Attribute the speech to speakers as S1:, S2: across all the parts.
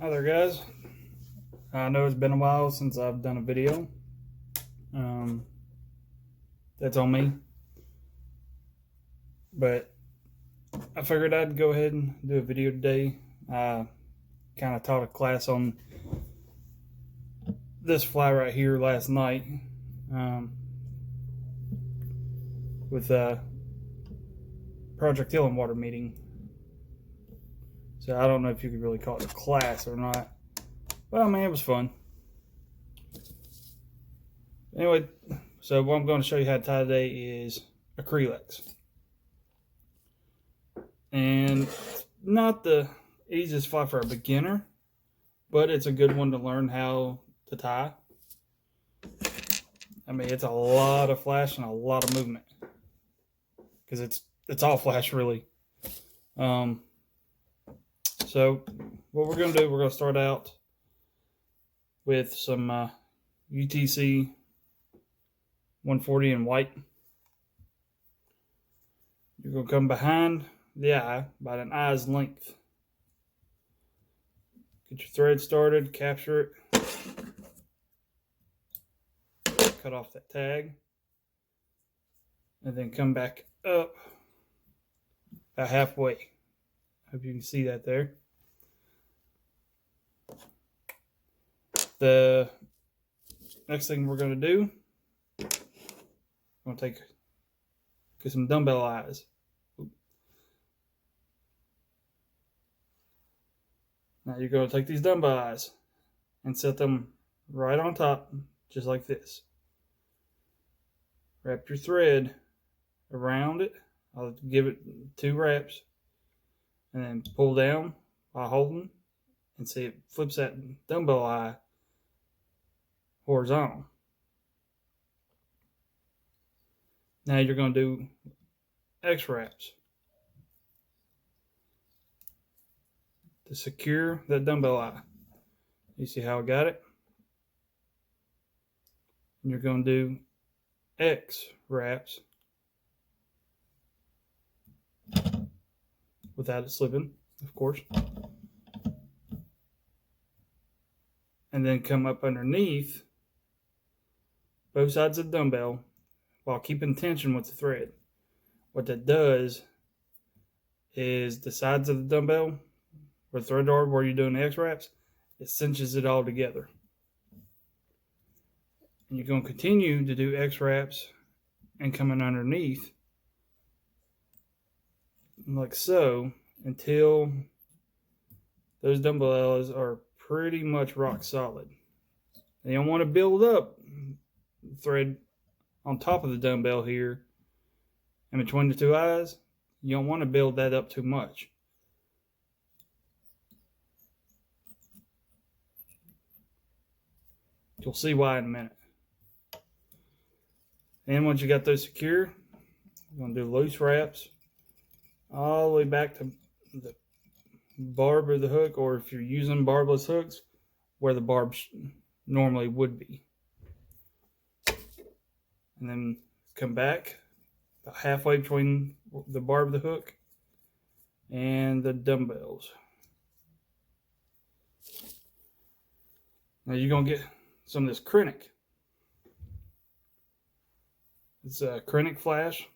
S1: Hi there, guys. I know it's been a while since I've done a video. That's on me. But I figured I'd go ahead and do a video today. I kind of taught a class on this fly right here last night with Project Hill and Water meeting. So I don't know if you could really call it a class or not. But I mean, it was fun. Anyway, so what I'm going to show you how to tie today is a Kreelex. And not the easiest fly for a beginner, but it's a good one to learn how to tie. I mean, it's a lot of flash and a lot of movement because it's all flash really. So what we're going to do, we're going to start out with some UTC 140 in white. You're going to come behind the eye about an eye's length. Get your thread started, capture it, cut off that tag, and then come back up about halfway. Hope you can see that there. The next thing we're going to do, I'm going to get some dumbbell eyes. Now you're going to take these dumbbell eyes and set them right on top, just like this. Wrap your thread around it. I'll give it 2 wraps, and then pull down while holding, and see it flips that dumbbell eye horizontal. Now you're going to do X wraps to secure that dumbbell eye. You see how I got it? And you're going to do X wraps without it slipping, of course. And then come up underneath both sides of the dumbbell while keeping tension with the thread. What that does is the sides of the dumbbell where the thread are, where you're doing the X wraps, it cinches it all together. And you're going to continue to do X wraps and coming underneath like so until those dumbbells are pretty much rock solid. You don't want to build up thread on top of the dumbbell here in between the 2 eyes. You don't want to build that up too much. You'll see why in a minute. And once you got those secure, you're going to do loose wraps all the way back to the barb of the hook, or if you're using barbless hooks, where the barb normally would be. And then come back about halfway between the barb of the hook and the dumbbells. Now you're going to get some of this Krenik. It's a Krenik flash.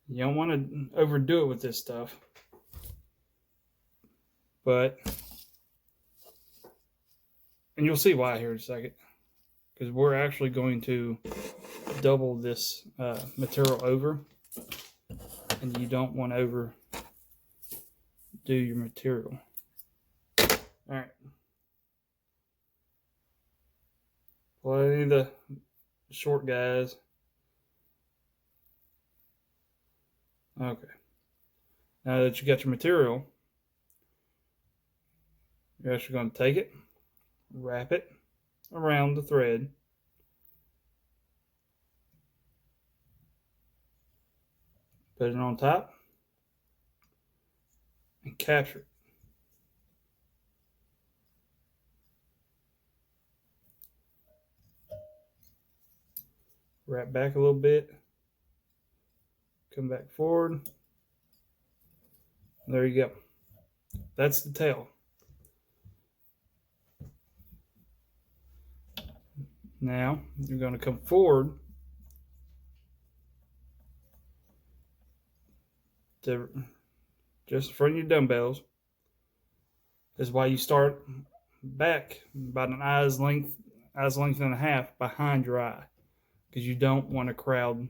S1: You don't want to overdo it with this stuff. And you'll see why here in a second. Because we're actually going to double this material over. And you don't want to overdo your material. Alright. Play the short guys. Okay. Now that you got your material, you're actually going to take it, wrap it around the thread, put it on top, and capture it. Wrap back a little bit, come back forward, There you go. That's the tail. Now you're going to come forward to just in front of your dumbbells. This is why you start back about an eye's length and a half behind your eye, because you don't want to crowd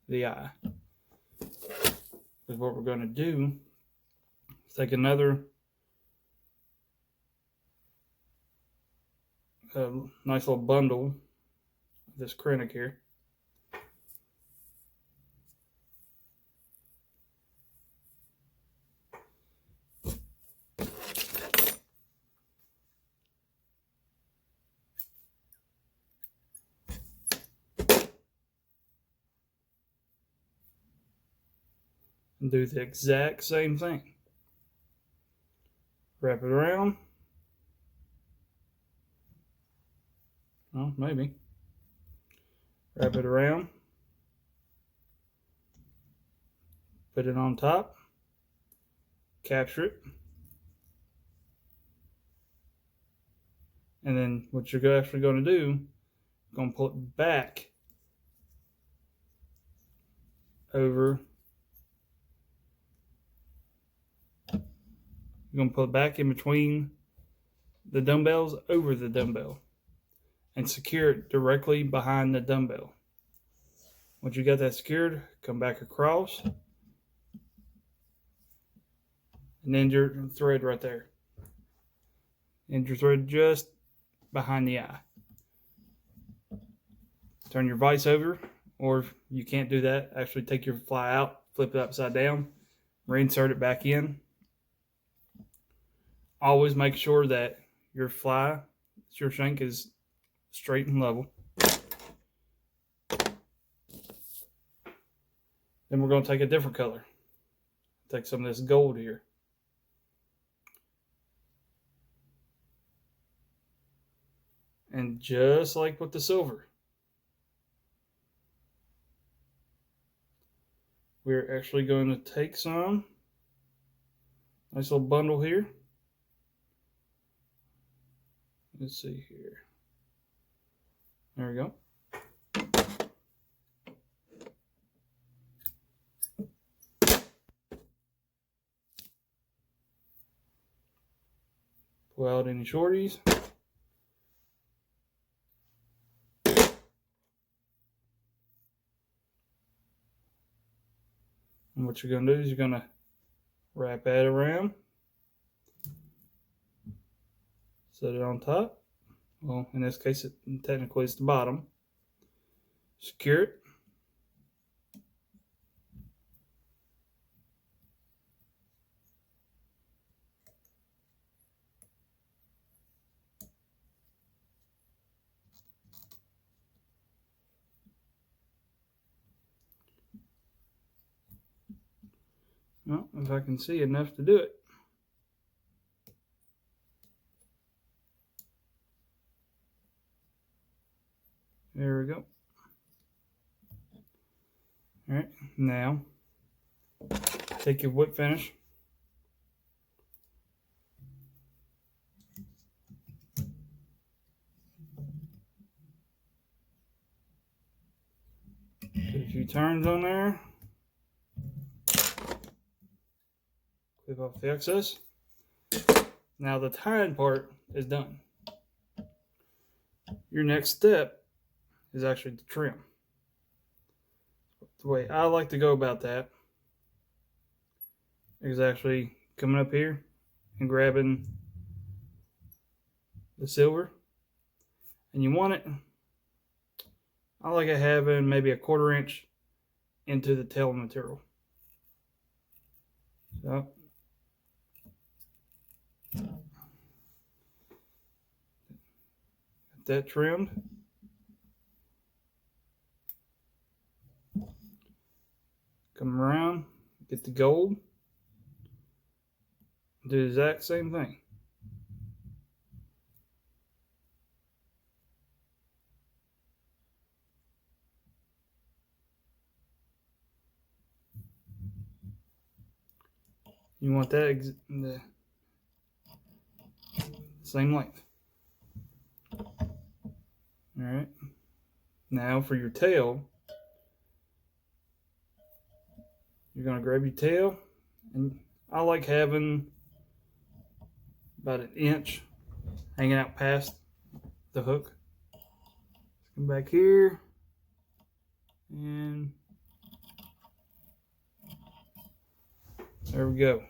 S1: the eye. Because what we're going to do is take another nice little bundle of this Krenik here. And do the exact same thing. Wrap it around. Well, maybe. Wrap it around. Put it on top. Capture it. And then what you're actually going to do, you're going to pull it back over. You're going to pull it back in between the dumbbells over the dumbbell and secure it directly behind the dumbbell. Once you got that secured, come back across and end your thread right there. End your thread just behind the eye. Turn your vise over, or if you can't do that, actually take your fly out, flip it upside down, reinsert it back in. Always make sure that your shank is straight and level. Then we're going to take a different color. Take some of this gold here. And just like with the silver, we're actually going to take some. Nice little bundle here. Let's see here. There we go. Pull out any shorties. And what you're going to do is you're going to wrap that around. Set it on top. Well, in this case, technically it's the bottom. Secure it. Well, if I can see enough to do it. There we go. All right, now take your whip finish. Put a few turns on there. Clip off the excess. Now the tying part is done. Your next step is actually to trim. The way I like to go about that is actually coming up here and grabbing the silver. And you want it, I like it having maybe a 1/4 inch into the tail material. So got that trimmed. Come around, get the gold, do the exact same thing. You want that the same length. Alright. Now for your tail, you're going to grab your tail, and I like having about an inch hanging out past the hook. Come back here, and there we go.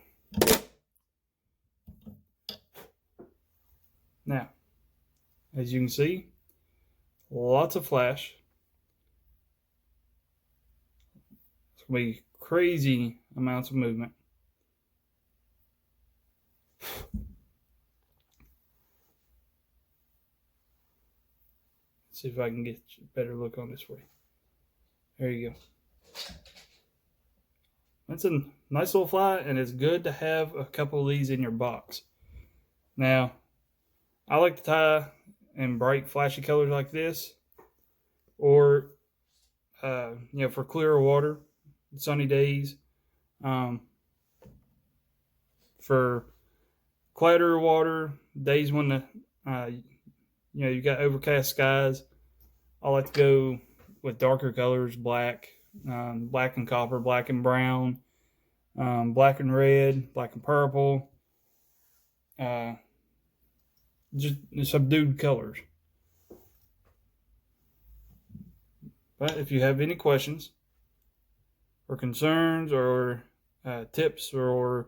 S1: Now, as you can see, lots of flash. It's going to be crazy amounts of movement. Let's see if I can get a better look on this for you. There you go. That's a nice little fly, and it's good to have a couple of these in your box. Now, I like to tie in bright, flashy colors like this, or for clearer water, sunny days. For cloudier water, days when the you got overcast skies, I like to go with darker colors, black, black and copper, black and brown, black and red, black and purple, just subdued colors. But if you have any questions or concerns or tips, or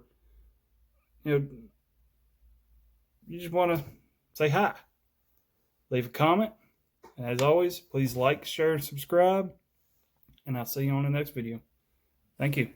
S1: you just want to say hi, leave a comment. And as always, please like, share, and subscribe. And I'll see you on the next video. Thank you.